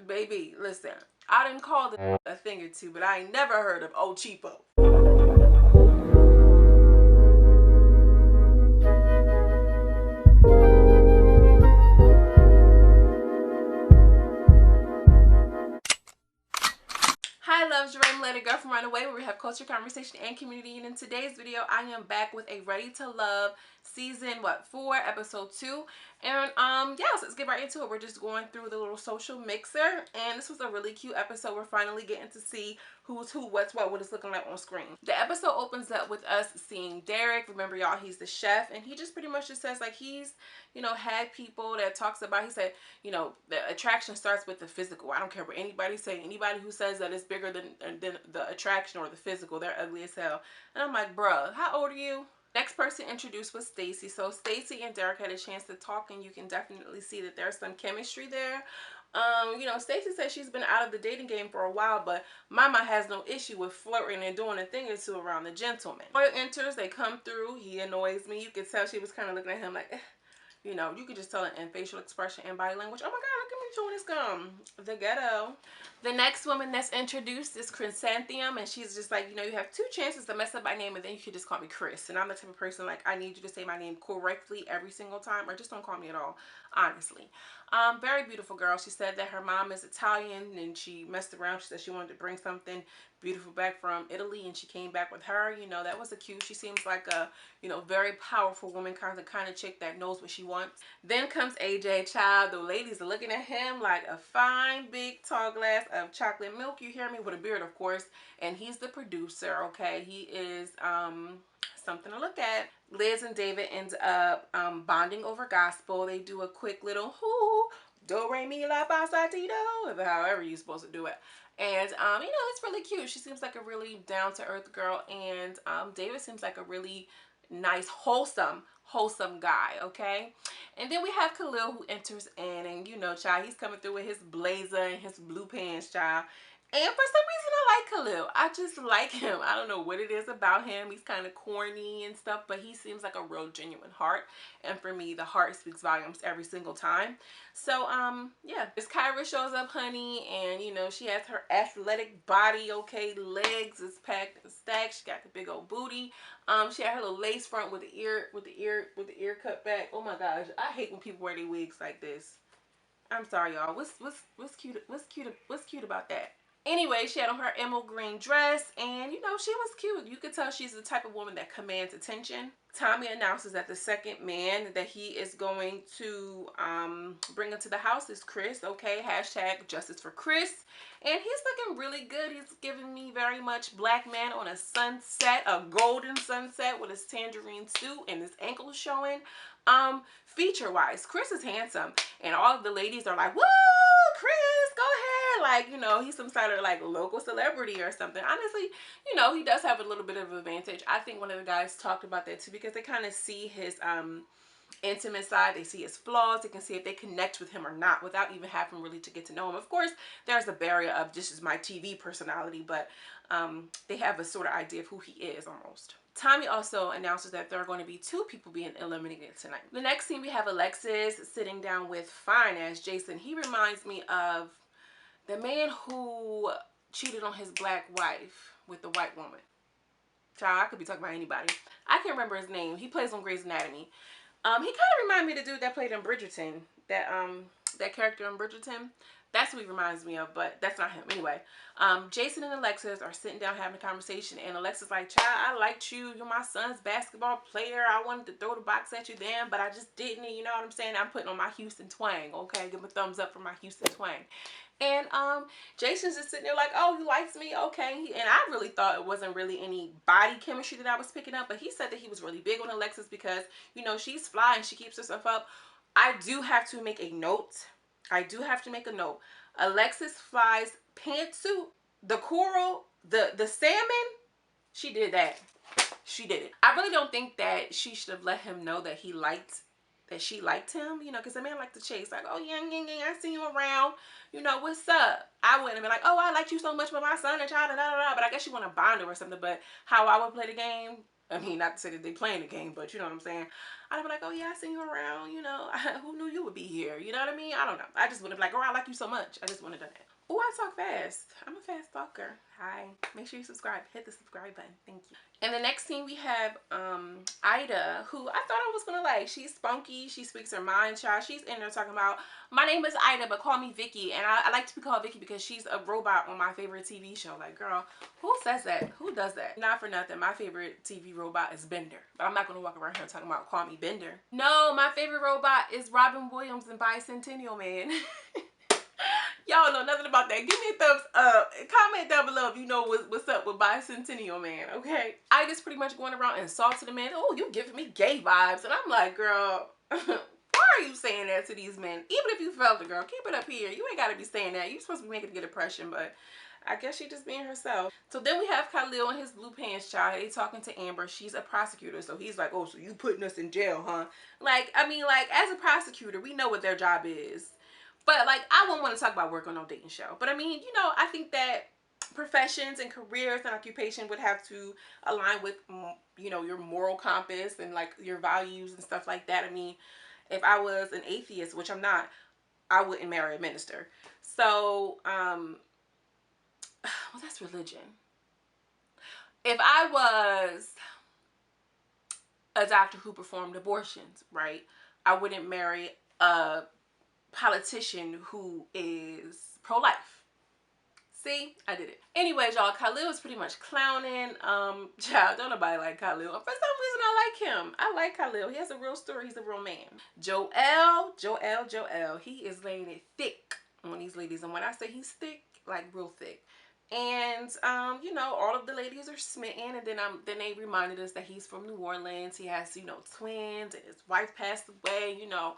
Baby, listen, I done called it a thing or two, but I ain't never heard of old cheapo. Hi loves, your lady girl from Runaway, where we have culture, conversation, and community. And in today's video, I am back with a Ready to Love season 4, episode 2. And yeah, so let's get right into it. We're just going through the little social mixer, and this was a really cute episode. We're finally getting to see who's who, what's what it's looking like on screen. The episode opens up with us seeing Derrick. Remember, y'all, he's the chef, and he just pretty much just says like he's, you know, had people that talks about, he said, you know, the attraction starts with the physical. I don't care what anybody say. Anybody who says that it's bigger than the attraction or the physical, they're ugly as hell. And I'm like, bruh, how old are you? Next person introduced was Stacy. So Stacy and Derrick had a chance to talk, and you can definitely see that there's some chemistry there. You know, Stacy said she's been out of the dating game for a while, but Mama has no issue with flirting and doing a thing or two around the gentleman. Boy enters, they come through. He annoys me. You could tell she was kind of looking at him like, eh. You know, you could just tell it in facial expression and body language. Oh my God, look at me chewing this gum. The ghetto. The next woman that's introduced is Chrysanthemum, and she's just like, you know, you have 2 chances to mess up my name, and then you could just call me Chris. And I'm the type of person, like, I need you to say my name correctly every single time, or just don't call me at all, honestly. Very beautiful girl. She said that her mom is Italian, and she messed around. She said she wanted to bring something beautiful back from Italy, and she came back with her. You know, that was a cute. She seems like a, you know, very powerful woman, kind of chick that knows what she wants. Then comes AJ, child. The ladies are looking at him like a fine big tall glass of chocolate milk, you hear me, with a beard, of course. And he's the producer, okay? He is something to look at. Liz and David end up bonding over gospel. They do a quick little whoo, do re mi la fa sa ti do, however you're supposed to do it. And you know, it's really cute. She seems like a really down-to-earth girl, and David seems like a really nice, wholesome guy, okay? And then we have Khalil, who enters in, and you know, child, he's coming through with his blazer and his blue pants, child. And for some reason, I like Khalil. I just like him. I don't know what it is about him. He's kind of corny and stuff, but he seems like a real genuine heart. And for me, the heart speaks volumes every single time. So, yeah. This Kyra shows up, honey, and, you know, she has her athletic body, okay? Legs is packed and stacked. She got the big old booty. She had her little lace front with the ear cut back. Oh my gosh, I hate when people wear their wigs like this. I'm sorry, y'all. What's cute about that? Anyway, she had on her emerald green dress, and you know, she was cute. You could tell she's the type of woman that commands attention. Tommy announces that the second man that he is going to bring into the house is Chris, okay? Hashtag justice for Chris. And he's looking really good. He's giving me very much black man on a sunset, a golden sunset, with his tangerine suit and his ankles showing. Feature-wise, Chris is handsome, and all of the ladies are like, woo, Chris, go ahead. Like, you know, he's some sort of like local celebrity or something. Honestly, you know, he does have a little bit of an advantage. I think one of the guys talked about that too, because they kind of see his intimate side. They see his flaws. They can see if they connect with him or not without even having really to get to know him. Of course, there's a barrier of this is my TV personality, but they have a sort of idea of who he is almost. Tommy also announces that there are going to be 2 people being eliminated tonight. The next scene, we have Alexis sitting down with fine-ass Jason. He reminds me of the man who cheated on his black wife with the white woman. Child, I could be talking about anybody. I can't remember his name. He plays on Grey's Anatomy. He kind of reminded me of the dude that played in Bridgerton. That character in Bridgerton. That's what he reminds me of, but that's not him. Anyway, Jason and Alexis are sitting down having a conversation, and Alexis like, child, I liked you. You're my son's basketball player. I wanted to throw the box at you then, but I just didn't. You know what I'm saying? I'm putting on my Houston twang, okay? Give him a thumbs up for my Houston twang. And Jason's just sitting there like, oh, he likes me, okay. And I really thought it wasn't really any body chemistry that I was picking up, but he said that he was really big on Alexis because, you know, she's fly and she keeps herself up. I do have to make a note. Alexis Fly's pantsuit, the coral, the salmon, she did that. She did it. I really don't think that she should have let him know that she liked him, you know, because the man liked to chase, like, oh, yeah, I see you around, you know, what's up? I wouldn't have been like, oh, I liked you so much with my son and child, and da, da, da. But I guess you want to bond her or something. But how I would play the game, I mean, not to say that they playing the game, but you know what I'm saying. I'd be like, oh yeah, I seen you around. You know, who knew you would be here? You know what I mean? I don't know. I just would have been like, oh, I like you so much. I just would have done that. Oh, I talk fast. I'm a fast talker. Hi. Make sure you subscribe. Hit the subscribe button. Thank you. And the next team we have Ida, who I thought I was gonna like. She's spunky. She speaks her mind, child. She's in there talking about, my name is Ida, but call me Vicky. And I like to be called Vicky because she's a robot on my favorite TV show. Like, girl, who says that? Who does that? Not for nothing. My favorite TV robot is Bender. But I'm not gonna walk around here talking about call me Bender. No, my favorite robot is Robin Williams and Bicentennial Man. Y'all know nothing about that. Give me a thumbs up. Comment down below if you know what's up with Bicentennial Man, okay? I just pretty much going around insulting the man. Oh, you giving me gay vibes. And I'm like, girl, why are you saying that to these men? Even if you felt it, girl, keep it up here. You ain't got to be saying that. You're supposed to be making a good impression, but I guess she just being herself. So then we have Khalil and his blue pants child. They talking to Amber. She's a prosecutor. So he's like, oh, so you putting us in jail, huh? Like, I mean, like, as a prosecutor, we know what their job is. But, like, I wouldn't want to talk about work on no dating show. But, I mean, you know, I think that professions and careers and occupation would have to align with, you know, your moral compass and, like, your values and stuff like that. I mean, if I was an atheist, which I'm not, I wouldn't marry a minister. So, well, that's religion. If I was a doctor who performed abortions, right, I wouldn't marry a politician who is pro-life. See, I did it. Anyways, y'all, Khalil is pretty much clowning. Child, don't nobody like Khalil. For some reason, I like him. I like Khalil. He has a real story. He's a real man. Joel, he is laying it thick on these ladies. And when I say he's thick, like real thick. And you know, all of the ladies are smitten, and then they reminded us that he's from New Orleans. He has, you know, twins, and his wife passed away. You know,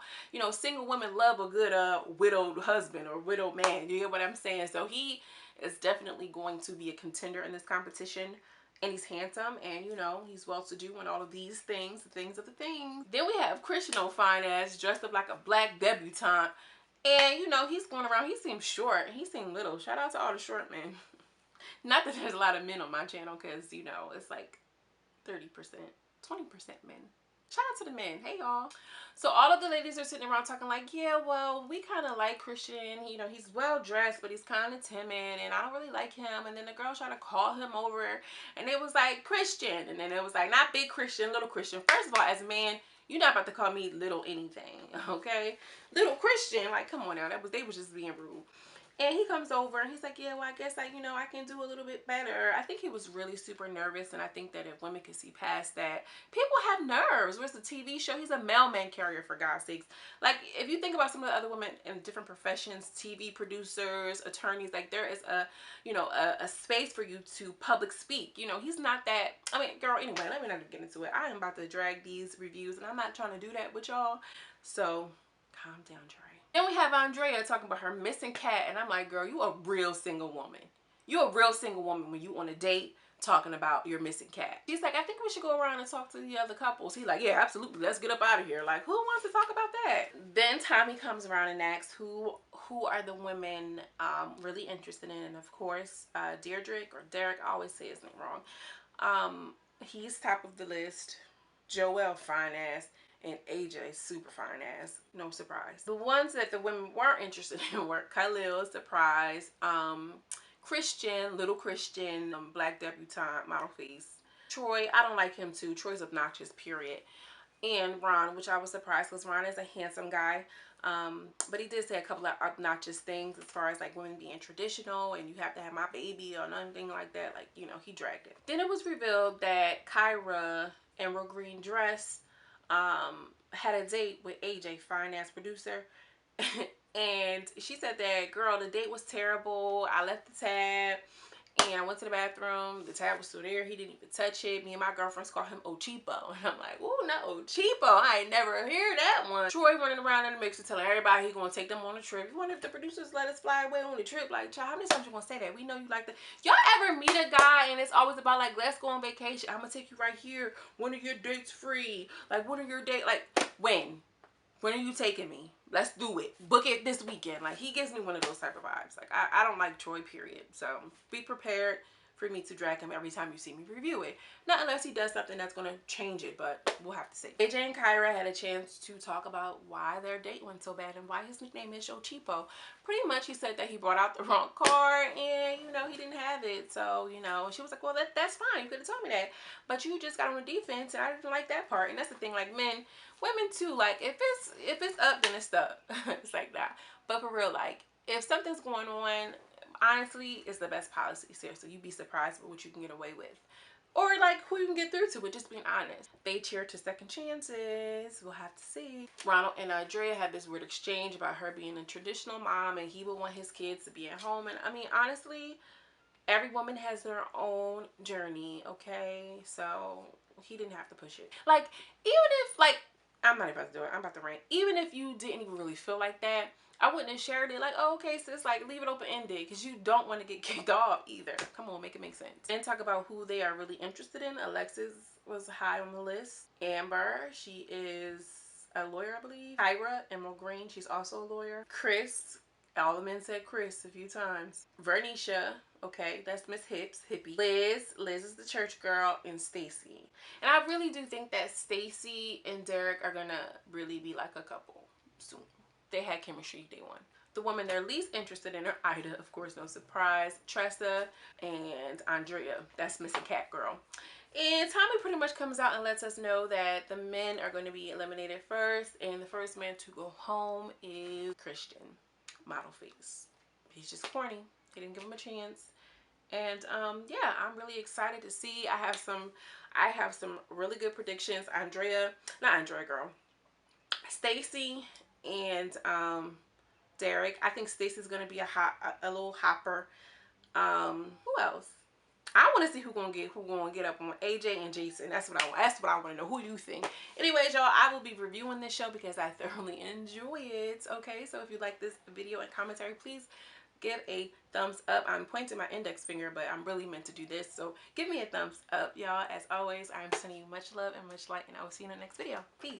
single women love a good widowed husband or widowed man. You get what I'm saying? So he is definitely going to be a contender in this competition. And he's handsome, and you know, he's well-to-do and all of these things, the things of the things. Then we have Christian old fine ass dressed up like a black debutante. And you know, he's going around, he seems short, he seems little. Shout out to all the short men. Not that there's a lot of men on my channel, because, you know, it's like 30%, 20% men. Shout out to the men. Hey, y'all. So all of the ladies are sitting around talking like, yeah, well, we kind of like Christian. You know, he's well-dressed, but he's kind of timid, and I don't really like him. And then the girl tried to call him over, and it was like, Christian. And then it was like, not big Christian, little Christian. First of all, as a man, you're not about to call me little anything, okay? Little Christian, like, come on now. They was just being rude. And he comes over and he's like, yeah, well, I guess, like, you know, I can do a little bit better. I think he was really super nervous. And I think that if women could see past that, people have nerves. Where's the TV show? He's a mailman carrier, for God's sakes. Like, if you think about some of the other women in different professions, TV producers, attorneys, like, there is a, you know, a space for you to public speak. You know, he's not that. I mean, girl, anyway, let me not get into it. I am about to drag these reviews, and I'm not trying to do that with y'all. So, calm down, Dre. Then we have Andrea talking about her missing cat, and I'm like, girl, you a real single woman. You a real single woman when you on a date talking about your missing cat. She's like, I think we should go around and talk to the other couples. He's like, yeah, absolutely. Let's get up out of here. Like, who wants to talk about that? Then Tommy comes around and asks who are the women really interested in, and of course, Derrick or Derrick. I always say his name wrong. He's top of the list. Joel, fine ass. And AJ, super fine ass. No surprise. The ones that the women weren't interested in were Khalil, surprise. Christian, little Christian, black debutante, model face. Troy, I don't like him too. Troy's obnoxious, period. And Ron, which I was surprised because Ron is a handsome guy. But he did say a couple of obnoxious things as far as like women being traditional and you have to have my baby or nothing like that. Like, you know, he dragged it. Then it was revealed that Kyra, Emerald Green Dress, had a date with AJ, fine ass producer. And she said that, girl, the date was terrible. I left the tab and I went to the bathroom. The tab was still there. He didn't even touch it. Me and my girlfriends call him Ochipo. And I'm like, ooh, not Ochipo. I ain't never heard that one. Troy running around in the mixer telling everybody he gonna take them on a trip. You wonder if the producers let us fly away on the trip? Like, child, how many times you gonna say that? We know you like that. Y'all ever meet a guy and it's always about like, let's go on vacation. I'm gonna take you right here. When are your dates free? Like, when are your dates? Like, when? When are you taking me? Let's do it. Book it this weekend. Like, he gives me one of those type of vibes. Like, I don't like Troy, period. So, be prepared for me to drag him every time you see me review it. Not unless he does something that's going to change it, but we'll have to see. AJ and Kyra had a chance to talk about why their date went so bad and why his nickname is Yo Cheapo. Pretty much he said that he brought out the wrong card and, you know, he didn't have it. So, you know, she was like, well, that's fine. You could have told me that. But you just got on the defense and I didn't like that part. And that's the thing, like men, women too, like if it's up, then it's up. It's like that. But for real, like if something's going on, honestly, it's the best policy. Seriously, you'd be surprised with what you can get away with. Or like who you can get through to with just being honest. They cheer to second chances. We'll have to see. Ronald and Drea had this weird exchange about her being a traditional mom and he would want his kids to be at home. And I mean, honestly, every woman has their own journey, okay? So he didn't have to push it. Like, even if, like, I'm not about to do it. I'm about to rant. Even if you didn't even really feel like that, I wouldn't have shared it like, oh, okay, sis, like, leave it open-ended because you don't want to get kicked off either. Come on, make it make sense. And talk about who they are really interested in. Alexis was high on the list. Amber, she is a lawyer, I believe. Kyra, Emerald Green, she's also a lawyer. Chris, all the men said Chris a few times. Vernisha, okay, that's Miss Hippie. Liz is the church girl, and Stacy. And I really do think that Stacy and Derrick are gonna really be like a couple soon. They had chemistry day one. The woman they're least interested in are Ida, of course, no surprise, Tressa, and Andrea. That's Miss Cat Girl. And Tommy pretty much comes out and lets us know that the men are going to be eliminated first, and the first man to go home is Christian. Model face. He's just corny. He didn't give him a chance. And yeah, I'm really excited to see. I have some really good predictions. Stacy and Derrick. I think Stacy's gonna be a little hopper. Who else? I want to see who gonna get up on AJ and Jason. That's what I want. That's what I want to know. Who do you think? Anyways, y'all, I will be reviewing this show because I thoroughly enjoy it. Okay, so if you like this video and commentary, please give a thumbs up. I'm pointing my index finger, but I'm really meant to do this. So give me a thumbs up, y'all. As always, I'm sending you much love and much light, and I will see you in the next video. Peace.